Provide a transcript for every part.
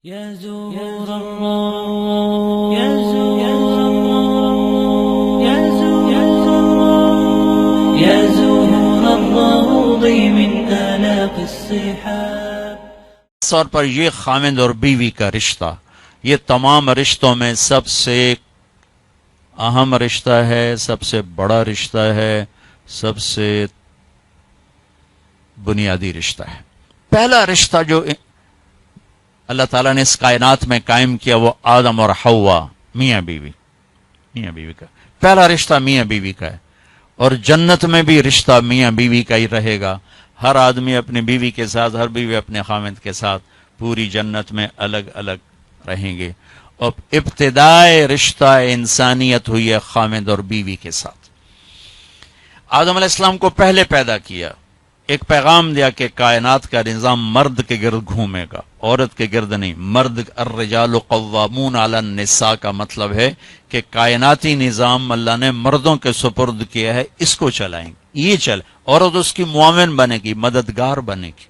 يا زهور الروض يا زهور الروض يا زهور الروض من آلاف الصحاب. طور پر یہ خاوند اور بیوی کا رشتہ یہ تمام رشتوں میں سب سے اہم رشتہ ہے، سب سے بڑا رشتہ ہے، سب سے بنیادی رشتہ ہے۔ پہلا رشتہ جو اللہ تعالیٰ نے اس کائنات میں قائم کیا وہ آدم اور حوا، میاں بیوی کا پہلا رشتہ میاں بیوی کا ہے، اور جنت میں بھی رشتہ میاں بیوی کا ہی رہے گا۔ ہر آدمی اپنی بیوی کے ساتھ، ہر بیوی اپنے خاوند کے ساتھ پوری جنت میں الگ الگ رہیں گے۔ اور ابتدائے رشتہ انسانیت ہوئی ہے خاوند اور بیوی کے ساتھ۔ آدم علیہ السلام کو پہلے پیدا کیا، ایک پیغام دیا کہ کائنات کا نظام مرد کے گرد گھومے گا، عورت کے گرد نہیں۔ مرد الرجال قوامون علی النساء کا مطلب ہے کہ کائناتی نظام اللہ نے مردوں کے سپرد کیا ہے، اس کو چلائیں گے، یہ چل، عورت اس کی معاون بنے گی، مددگار بنے گی۔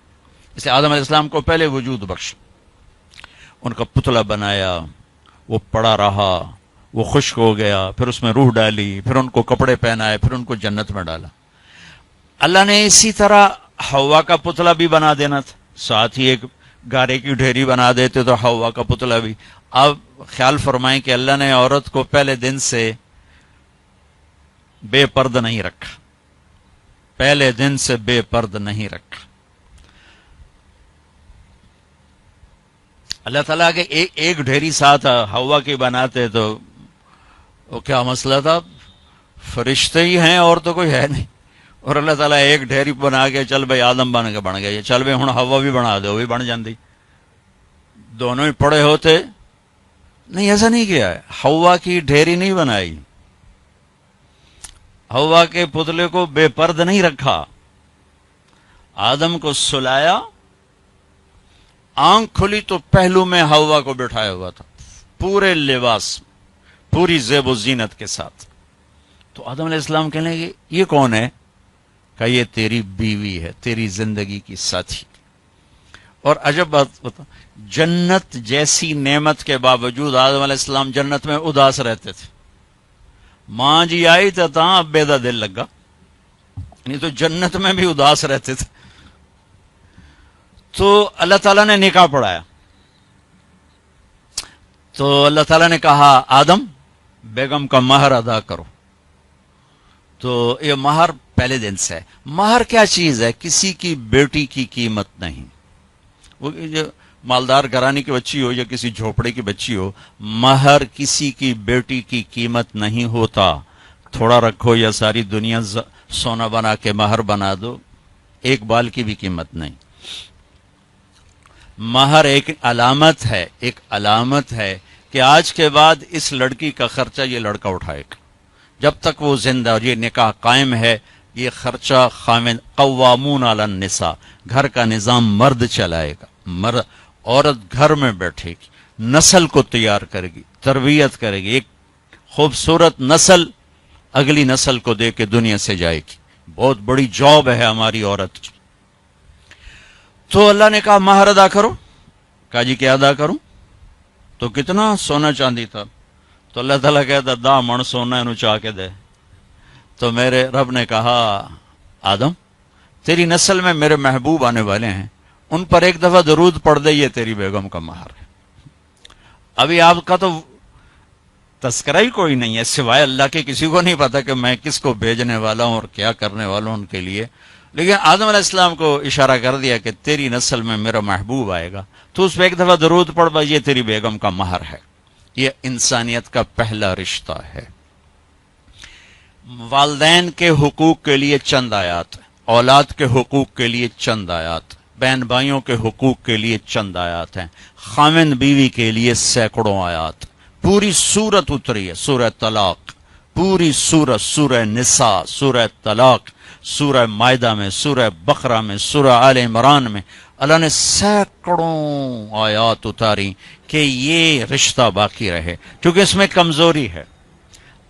اس لیے آدم علیہ السلام کو پہلے وجود بخش، ان کا پتلا بنایا، وہ پڑا رہا، وہ خشک ہو گیا، پھر اس میں روح ڈالی، پھر ان کو کپڑے پہنائے، پھر ان کو جنت میں ڈالا۔ اللہ نے اسی طرح حوا کا پتلا بھی بنا دینا تھا، ساتھ ہی ایک گارے کی ڈھیری بنا دیتے تو حوا کا پتلا بھی۔ اب خیال فرمائیں کہ اللہ نے عورت کو پہلے دن سے بے پرد نہیں رکھا، پہلے دن سے بے پرد نہیں رکھا۔ اللہ تعالیٰ کے ایک ڈھیری ساتھ حوا کی بناتے تو وہ کیا مسئلہ تھا، فرشتے ہی ہیں اور تو کوئی ہے نہیں، اور اللہ تعالیٰ ایک ڈھیری بنا کے چل بھائی آدم بن گیا، چل بھائی ہوں ہوا بھی بنا دے، وہ بھی بن جاندی، دونوں ہی پڑے ہوتے۔ نہیں، ایسا نہیں کیا ہے، حوا کی ڈھیری نہیں بنائی، حوا کے پتلے کو بے پرد نہیں رکھا، آدم کو سلایا، آنکھ کھلی تو پہلو میں حوا کو بٹھایا ہوا تھا، پورے لباس، پوری زیب و زینت کے ساتھ۔ تو آدم علیہ السلام کہنے لگے یہ کون ہے؟ کہ یہ تیری بیوی ہے، تیری زندگی کی ساتھی۔ اور عجب بات بتا، جنت جیسی نعمت کے باوجود آدم علیہ السلام جنت میں اداس رہتے تھے۔ ماں جی آئی تو اب بیدا دل لگا، نہیں تو جنت میں بھی اداس رہتے تھے۔ تو اللہ تعالیٰ نے نکاح پڑھایا، تو اللہ تعالیٰ نے کہا آدم بیگم کا مہر ادا کرو۔ تو یہ مہر پہلے دن سے ہے۔ مہر کیا چیز ہے؟ کسی کی بیٹی کی قیمت نہیں، وہ جو مالدار گھرانے کی بچی ہو یا کسی جھوپڑے کی بچی ہو، مہر کسی کی بیٹی کی قیمت نہیں ہوتا۔ تھوڑا رکھو یا ساری دنیا سونا بنا کے مہر بنا دو، ایک بال کی بھی قیمت نہیں۔ مہر ایک علامت ہے کہ آج کے بعد اس لڑکی کا خرچہ یہ لڑکا اٹھائے گا، جب تک وہ زندہ اور یہ نکاح قائم ہے، یہ خرچہ خاوند قوامون علی النساء، گھر کا نظام مرد چلائے گا۔ عورت گھر میں بیٹھے گی، نسل کو تیار کرے گی، تربیت کرے گی، ایک خوبصورت نسل اگلی نسل کو دے کے دنیا سے جائے گی۔ بہت بڑی جاب ہے ہماری عورت کی۔ تو اللہ نے کہا مہر ادا کرو۔ کہا جی کیا ادا کروں؟ تو کتنا سونا چاندی تھا؟ تو اللہ تعالیٰ کہتا 10 من سونا انہوں چاہ کے دے۔ تو میرے رب نے کہا آدم تیری نسل میں میرے محبوب آنے والے ہیں، ان پر ایک دفعہ درود پڑھ دے، یہ تیری بیگم کا مہر ہے۔ ابھی آپ کا تو تذکرہ ہی کوئی نہیں ہے سوائے اللہ کے، کسی کو نہیں پتا کہ میں کس کو بھیجنے والا ہوں اور کیا کرنے والا ہوں ان کے لیے، لیکن آدم علیہ السلام کو اشارہ کر دیا کہ تیری نسل میں میرا محبوب آئے گا، تو اس پہ ایک دفعہ درود پڑھ بھائی، یہ تیری بیگم کا مہر ہے۔ یہ انسانیت کا پہلا رشتہ ہے۔ والدین کے حقوق کے لیے چند آیات، اولاد کے حقوق کے لیے چند آیات، بہن بھائیوں کے حقوق کے لیے چند آیات ہیں، خاوند بیوی کے لیے سینکڑوں آیات۔ پوری سورت اتری ہے، سورہ طلاق، پوری سورت، سورہ نساء، سورہ طلاق، سورہ مائدہ میں، سورہ بقرہ میں، سورہ آل عمران میں اللہ نے سینکڑوں آیات اتاری کہ یہ رشتہ باقی رہے، کیونکہ اس میں کمزوری ہے۔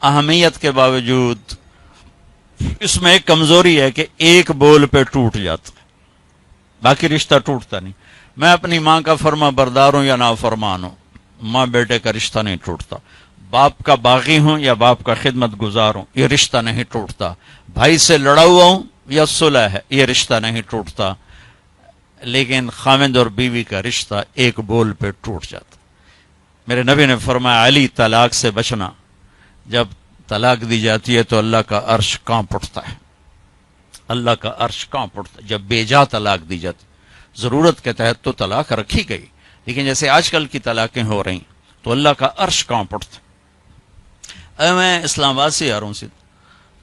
اہمیت کے باوجود اس میں ایک کمزوری ہے کہ ایک بول پہ ٹوٹ جاتا، باقی رشتہ ٹوٹتا نہیں۔ میں اپنی ماں کا فرما بردار ہوں یا نافرمان ہوں، ماں بیٹے کا رشتہ نہیں ٹوٹتا، باپ کا باغی ہوں یا باپ کا خدمت گزار ہوں یہ رشتہ نہیں ٹوٹتا، بھائی سے لڑا ہوا ہوں یا صلح ہے یہ رشتہ نہیں ٹوٹتا، لیکن خاوند اور بیوی کا رشتہ ایک بول پہ ٹوٹ جاتا۔ میرے نبی نے فرمایا علی طلاق سے بچنا، جب طلاق دی جاتی ہے تو اللہ کا عرش کانپ اٹھتا ہے، اللہ کا عرش کانپ اٹھتا ہے جب بے جا طلاق دی جاتی۔ ضرورت کے تحت تو طلاق رکھی گئی، لیکن جیسے آج کل کی طلاقیں ہو رہی تو اللہ کا عرش کانپ اٹھتا ہے۔ میں اسلام آباد سے آ رہا ہوں سے،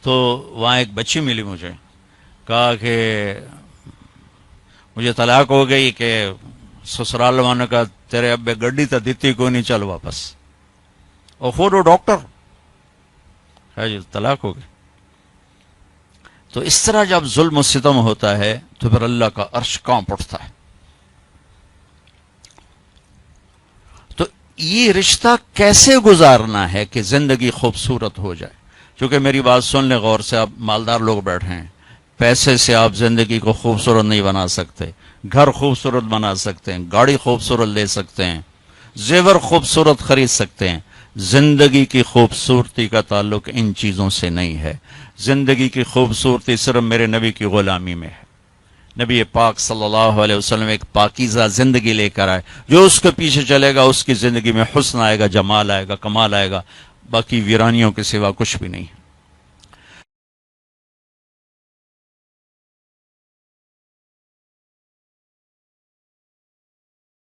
تو وہاں ایک بچی ملی مجھے، کہا کہ مجھے طلاق ہو گئی کہ سسرال والوں کا تیرے ابے گڈی تو دیتی کوئی نہیں، چل واپس، اور خود وہ ڈاکٹر ہے جی، طلاق ہو گئی۔ تو اس طرح جب ظلم و ستم ہوتا ہے تو پھر اللہ کا عرش کانپ اٹھتا ہے۔ تو یہ رشتہ کیسے گزارنا ہے کہ زندگی خوبصورت ہو جائے؟ چونکہ میری بات سن لیں غور سے، آپ مالدار لوگ بیٹھے ہیں، پیسے سے آپ زندگی کو خوبصورت نہیں بنا سکتے، گھر خوبصورت بنا سکتے ہیں، گاڑی خوبصورت لے سکتے ہیں، زیور خوبصورت خرید سکتے ہیں، زندگی کی خوبصورتی کا تعلق ان چیزوں سے نہیں ہے۔ زندگی کی خوبصورتی صرف میرے نبی کی غلامی میں ہے۔ نبی پاک صلی اللہ علیہ وسلم ایک پاکیزہ زندگی لے کر آئے، جو اس کے پیچھے چلے گا اس کی زندگی میں حسن آئے گا، جمال آئے گا، کمال آئے گا، باقی ویرانیوں کے سوا کچھ بھی نہیں۔